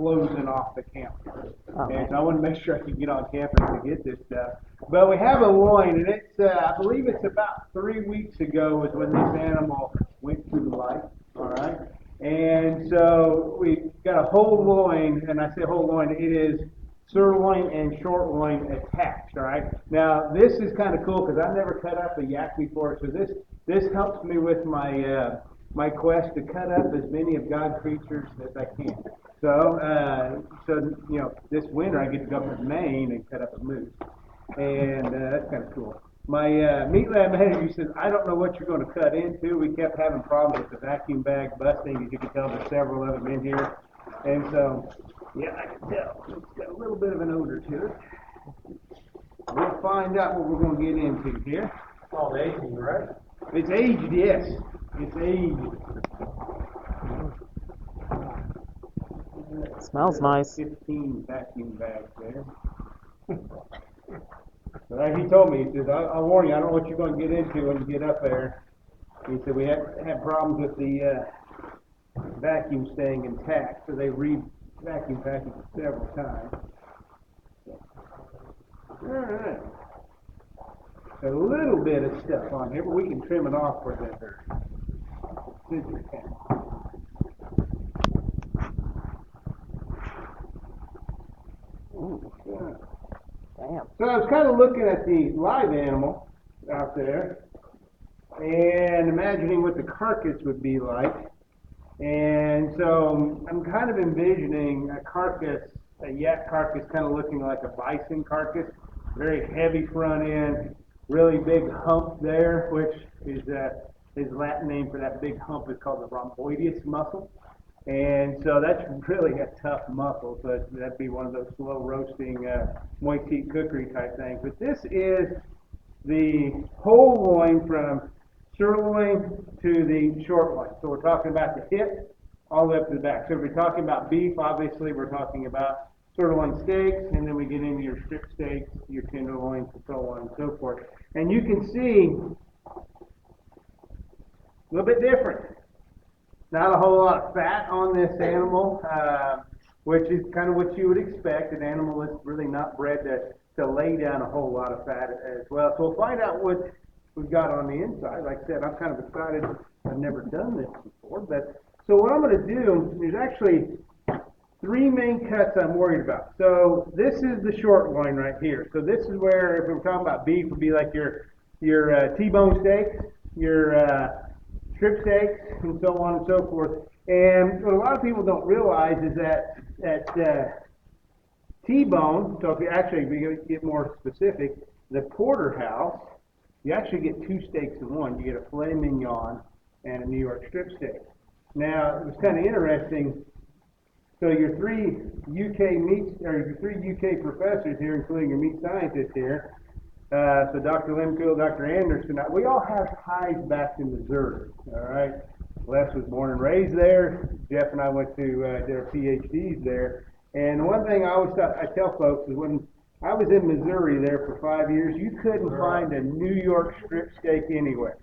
closing off the camper. Okay. And so I want to make sure I can get on campus to get this stuff. But we have a loin, and it's I believe it's about 3 weeks ago was when this animal went to the light. All right. And so we got a whole loin, and I say whole loin, it is sirloin and short loin attached. All right. Now this is kind of cool because I've never cut up a yak before, so this helps me with my my quest to cut up as many of God's creatures as I can. So you know, this winter I get to go up to Maine and cut up a moose, and that's kind of cool. My meat lab manager says, I don't know what you're going to cut into. We kept having problems with the vacuum bag busting. As you can tell, there's several of them in here. And so, yeah, I can tell. It's got a little bit of an odor to it. We'll find out what we're going to get into here. It's all aging, right? It's aged, yes. It's aged. Smells nice. 15 vacuum bags there. But like he told me, he says, I'll warn you, I don't know what you're going to get into when you get up there. He said, we had problems with the vacuum staying intact, so they re-vacuum packed it several times. All right. A little bit of stuff on here, but we can trim it off with that scissor pen. Ooh. Yeah. Damn. So I was kind of looking at the live animal out there and imagining what the carcass would be like. And so I'm kind of envisioning a carcass, a yak carcass, kind of looking like a bison carcass, very heavy front end, really big hump there, which is his Latin name for that big hump is called the rhomboideus muscle. And so that's really a tough muscle, so that'd be one of those slow roasting, moist heat cookery type things. But this is the whole loin from sirloin to the short loin. So we're talking about the hip all the way up to the back. So if we're talking about beef, obviously we're talking about sirloin steaks, and then we get into your strip steaks, your tenderloins, and so on and so forth. And you can see a little bit different. Not a whole lot of fat on this animal, which is kind of what you would expect. An animal is really not bred to lay down a whole lot of fat as well. So we'll find out what we've got on the inside. Like I said, I'm kind of excited. I've never done this before. But so what I'm going to do, there's actually 3 main cuts I'm worried about. So this is the short loin right here. So this is where, if we're talking about beef, would be like your T-bone steaks, your strip steaks, and so on and so forth. And what a lot of people don't realize is that T-bone, so if we get more specific, the porterhouse, you actually get 2 steaks in one. You get a filet mignon and a New York strip steak. Now, it was kind of interesting. So your 3 UK professors here, including your meat scientist here, so Dr. Lemkill, Dr. Anderson, we all have ties back in Missouri, all right? Les was born and raised there. Jeff and I went to did our PhDs there. And one thing I tell folks is when I was in Missouri there for 5 years, you couldn't find a New York strip steak anywhere,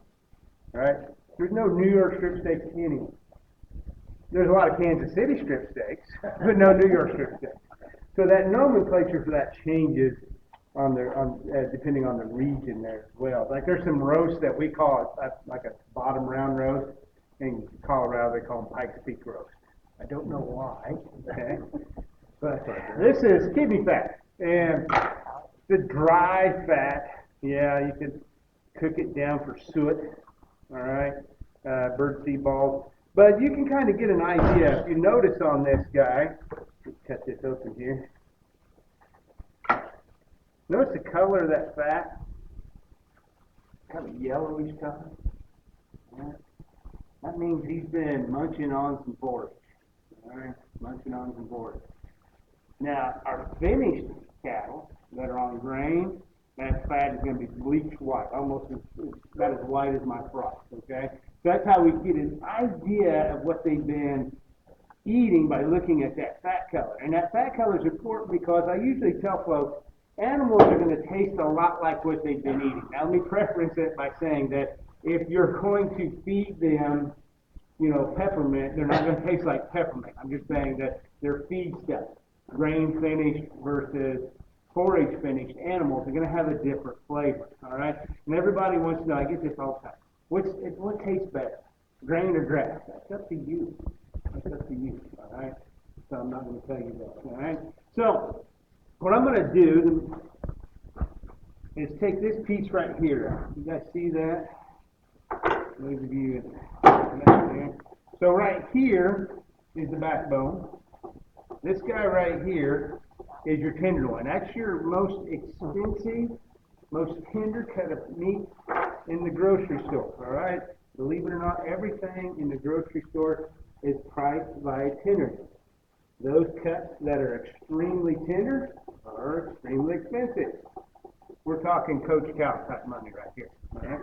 all right? There's no New York strip steaks anywhere. There's a lot of Kansas City strip steaks, but no New York strip steaks. So that nomenclature for that changes depending on the region there as well. Like there's some roasts that we call like a bottom round roast. In Colorado, they call them Pikes Peak roast. I don't know why, okay? But this is kidney fat. And the dry fat, yeah, you can cook it down for suet, all right? Bird seed balls. But you can kind of get an idea. If you notice on this guy, let's cut this open here. Notice the color of that fat, kind of yellowish color. Yeah. That means he's been munching on some forage. All right, munching on some forage. Now, our finished cattle that are on grain, that fat is going to be bleached white, almost about as white as my frost. Okay, so that's how we get an idea of what they've been eating by looking at that fat color. And that fat color is important because I usually tell folks animals are going to taste a lot like what they've been eating. Now, let me preference it by saying that if you're going to feed them, peppermint, they're not going to taste like peppermint. I'm just saying that their feed stuff. Grain finished versus forage finished animals are going to have a different flavor, all right? And everybody wants to know, I get this all the time, what tastes better, grain or grass? That's up to you. That's up to you, all right? So I'm not going to tell you that, all right? So what I'm going to do is take this piece right here. You guys see that? Those of you there. So right here is the backbone. This guy right here is your tenderloin. That's your most expensive, most tender cut of meat in the grocery store, all right? Believe it or not, everything in the grocery store is priced by tenderness. Those cuts that are extremely tender are extremely expensive. We're talking Coach Cow type money right here, all right?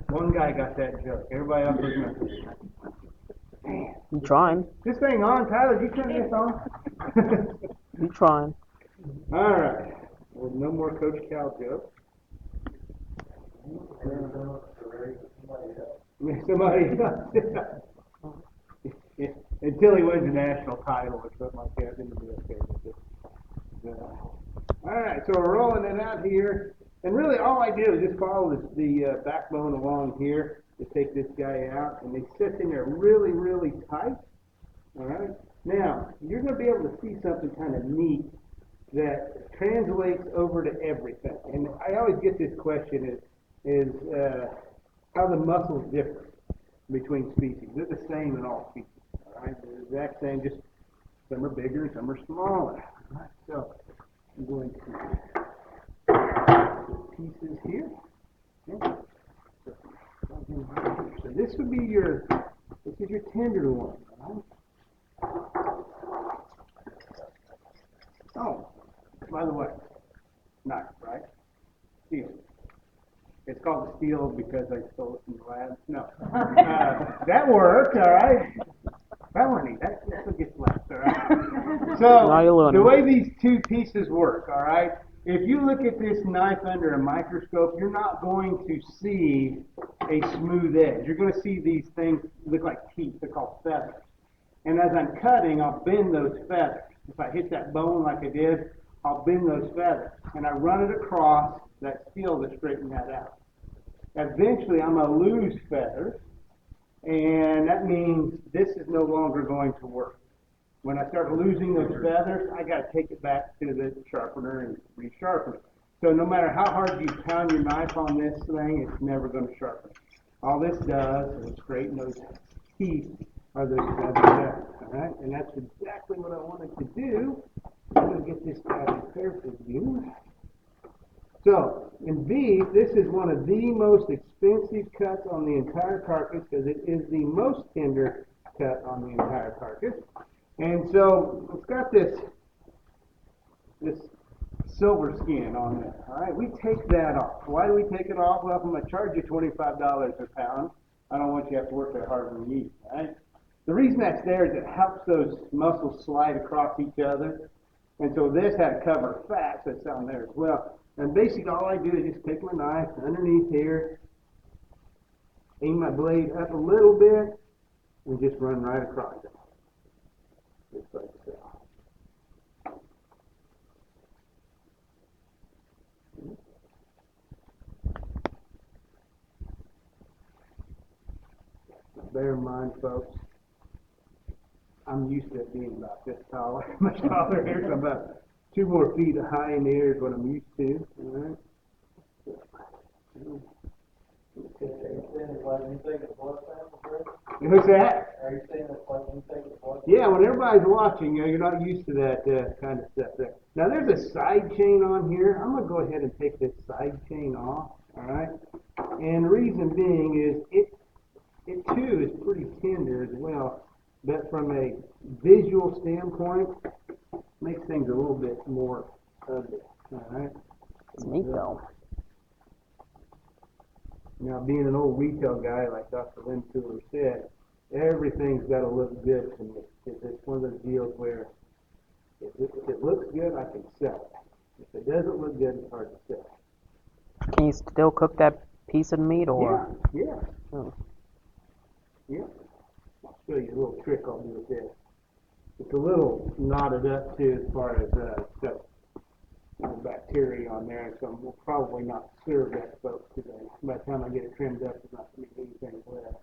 One guy got that joke. Everybody else was missing. Man. You trying? This thing on, Tyler? Did you turn this on? You trying? All right. Well, no more Coach Cow jokes. Somebody else. Until he wins a national title or something like that, then he'll be okay with it. All right, so we're rolling it out here. And really all I do is just follow the backbone along here to take this guy out. And they sit in there really, really tight. All right. Now, you're going to be able to see something kind of neat that translates over to everything. And I always get this question is how the muscles differ between species. They're the same in all species. All right. They're the exact same, just some are bigger and some are smaller. All right. So I'm going to pieces here. Okay. So this would be your tenderloin. Right? Oh, by the way, knife, right? Steel. It's called a steel because I stole it from the lab. No, that worked. All right. That one neat. That's what gets left. All right. So the way these two pieces work, all right. If you look at this knife under a microscope, you're not going to see a smooth edge. You're going to see these things look like teeth. They're called feathers. And as I'm cutting, I'll bend those feathers. If I hit that bone like I did, I'll bend those feathers. And I run it across that steel to straighten that out. Eventually, I'm going to lose feathers, and that means this is no longer going to work. When I start losing those feathers, I got to take it back to the sharpener and resharpen it. So no matter how hard you pound your knife on this thing, it's never going to sharpen it. All this does is straighten those teeth or those feathers out. All right, and that's exactly what I wanted to do. I'm going to get this guy prepared for you. So, in beef, this is one of the most expensive cuts on the entire carcass because it is the most tender cut on the entire carcass. And so, it's got this silver skin on there. All right, we take that off. Why do we take it off? Well, if I'm going to charge you $25 a pound, I don't want you to have to work that hard when you eat. All right? The reason that's there is it helps those muscles slide across each other. And so this had to cover fat that's on there as well. And basically all I do is just take my knife underneath here, aim my blade up a little bit, and just run right across it. Just like so. Bear in mind, folks, I'm used to it being about this tall, much taller here, so about 2 more feet high in the air is what I'm used to. All right. What's that? Are you saying that's like you take the blood? Yeah, when everybody's watching, you're not used to that kind of stuff there. Now there's a side chain on here. I'm going to go ahead and take this side chain off. All right. And the reason being is it too is pretty tender as well, but from a visual standpoint, makes things a little bit more ugly. All right. It's neat though. Now, being an old retail guy like Dr. Rentfrow said, everything's got to look good to me. It's one of those deals where if it looks good, I can sell it. If it doesn't look good, it's hard to sell. Can you still cook that piece of meat, or? Yeah. Oh. Yeah. I'll show you a little trick I'll do with this. It's a little knotted up too as far as stuff, bacteria on there, so we'll probably not serve that folks today. By the time I get it trimmed up, there's not going to be anything left.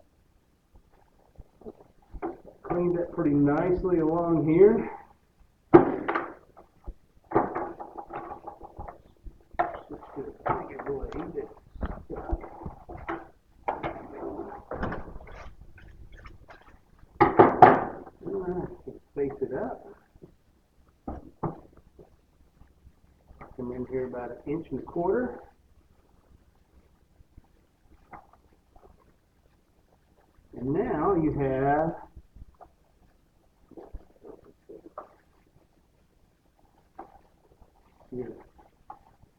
Cleaned up pretty nicely along here. Just a bigger blade that's stuck. Let's space it up. Come in here about 1.25 inches. And now you have your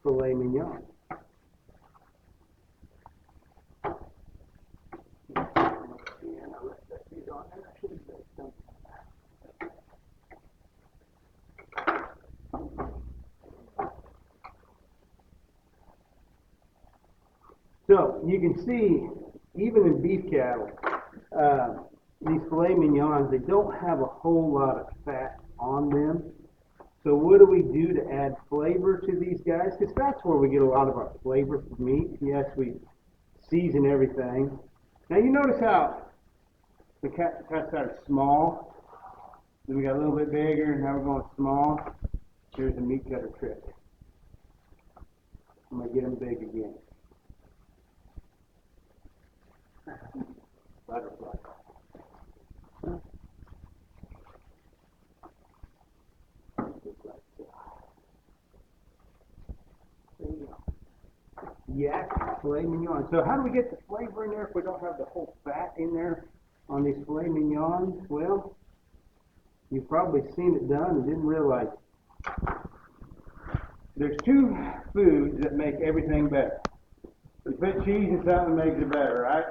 filet mignon. So you can see, even in beef cattle, these filet mignons, they don't have a whole lot of fat on them. So what do we do to add flavor to these guys? Because that's where we get a lot of our flavor for meat. Yes, we season everything. Now you notice how the cuts are small. Then we got a little bit bigger, now we're going small. Here's a meat cutter trick. I'm going to get them big again. Butterfly. Yak filet mignon. So how do we get the flavor in there if we don't have the whole fat in there on these filet mignons? Well, you've probably seen it done and didn't realize it. There's two foods that make everything better. You put cheese in something, it makes it better, right?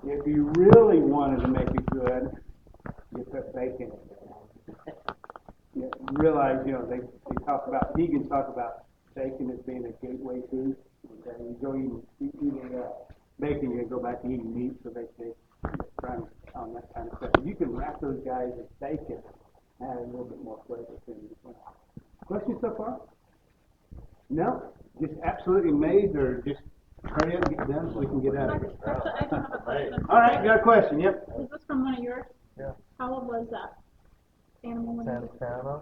If you really wanted to make it good, you put bacon in there. You realize, they talk about, vegans talk about bacon as being a gateway food. Okay? You go eating bacon, you go back to eating meat, so they try on that kind of stuff. You can wrap those guys in bacon, add a little bit more flavor to them as well. Questions so far? No? Just absolutely amazed, or just hurry up and get done so we can get out of here? Actually, I have a question. All right, got a question, yep. Is this from one of yours? Yeah. How old was that animal when you Santana.